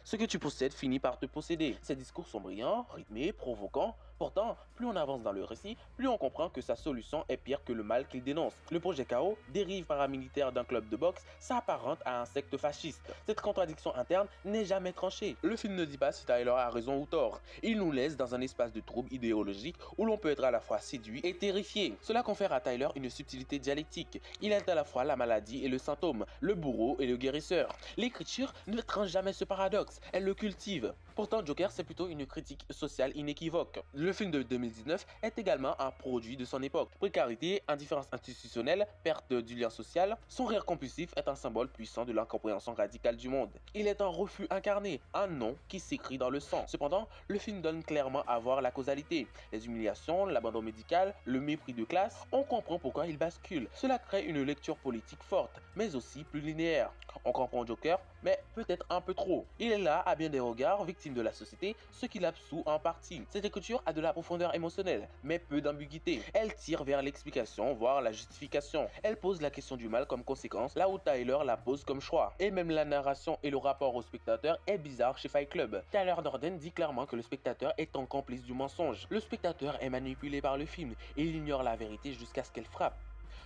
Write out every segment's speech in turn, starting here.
Ce que tu possèdes finit par te posséder. Ces discours sont brillants, rythmés, provoquants. Pourtant, plus on avance dans le récit, plus on comprend que sa solution est pire que le mal qu'il dénonce. Le projet Chaos, dérive paramilitaire d'un club de boxe, s'apparente à un secte fasciste. Cette contradiction interne n'est jamais tranchée. Le film ne dit pas si Tyler a raison ou tort. Il nous laisse dans un espace de trouble idéologique où l'on peut être à la fois séduit et terrifié. Cela confère à Tyler une subtilité dialectique. Il est à la fois la maladie et le symptôme, le bourreau et le guérisseur. L'écriture ne tranche jamais ce paradoxe, elle le cultive. Pourtant, Joker, c'est plutôt une critique sociale inéquivoque. Le film de 2019 est également un produit de son époque. Précarité, indifférence institutionnelle, perte du lien social, son rire compulsif est un symbole puissant de l'incompréhension radicale du monde. Il est un refus incarné, un non qui s'écrit dans le sang. Cependant, le film donne clairement à voir la causalité. Les humiliations, l'abandon médical, le mépris de classe, on comprend pourquoi il bascule. Cela crée une lecture politique forte, mais aussi plus linéaire. On comprend Joker, mais peut-être un peu trop. Il est là, à bien des regards, victime de la société, ce qui l'absout en partie. Cette écriture a de la profondeur émotionnelle, mais peu d'ambiguïté. Elle tire vers l'explication, voire la justification. Elle pose la question du mal comme conséquence, là où Tyler la pose comme choix. Et même la narration et le rapport au spectateur est bizarre chez Fight Club. Tyler Durden dit clairement que le spectateur est un complice du mensonge. Le spectateur est manipulé par le film et il ignore la vérité jusqu'à ce qu'elle frappe.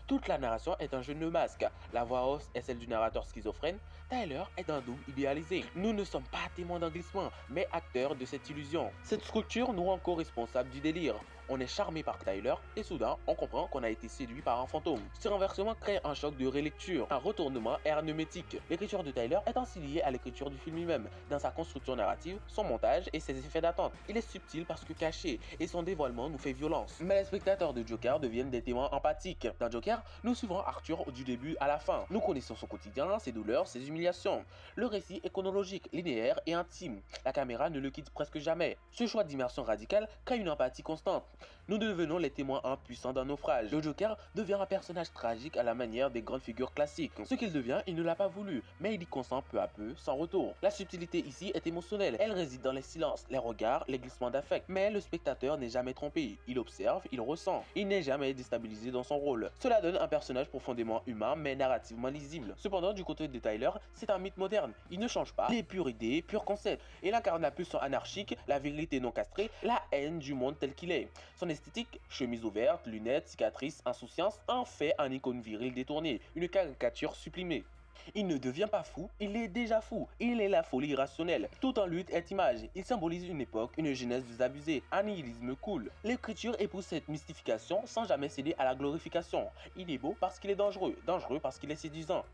Toute la narration est un jeu de masque. La voix off est celle du narrateur schizophrène. Tyler est un double idéalisé. Nous ne sommes pas témoins d'un glissement, mais acteurs de cette illusion. Cette structure nous rend co-responsables du délire. On est charmé par Tyler et soudain, on comprend qu'on a été séduit par un fantôme. Ce renversement crée un choc de relecture, un retournement hermétique. L'écriture de Tyler est ainsi liée à l'écriture du film lui-même, dans sa construction narrative, son montage et ses effets d'attente. Il est subtil parce que caché et son dévoilement nous fait violence. Mais les spectateurs de Joker deviennent des témoins empathiques. Dans Joker, nous suivons Arthur du début à la fin. Nous connaissons son quotidien, ses douleurs, ses humiliations. Le récit est chronologique, linéaire et intime. La caméra ne le quitte presque jamais. Ce choix d'immersion radicale crée une empathie constante. Nous devenons les témoins impuissants d'un naufrage. Le Joker devient un personnage tragique à la manière des grandes figures classiques. Ce qu'il devient, il ne l'a pas voulu, mais il y consent peu à peu, sans retour. La subtilité ici est émotionnelle. Elle réside dans les silences, les regards, les glissements d'affect. Mais le spectateur n'est jamais trompé. Il observe, il ressent. Il n'est jamais déstabilisé dans son rôle. Cela donne un personnage profondément humain, mais narrativement lisible. Cependant, du côté de Tyler, c'est un mythe moderne. Il ne change pas. Il est pure idée, pur concept. Il incarne la pulsion anarchique, la virilité non castrée, la haine du monde tel qu'il est. Son esthétique, chemise ouverte, lunettes, cicatrices, insouciance, en fait un icône viril détourné, une caricature supprimée. Il ne devient pas fou, il est déjà fou. Il est la folie irrationnelle. Tout en lutte est image. Il symbolise une époque, une jeunesse désabusée, un nihilisme cool. L'écriture épouse cette mystification sans jamais céder à la glorification. Il est beau parce qu'il est dangereux, dangereux parce qu'il est séduisant.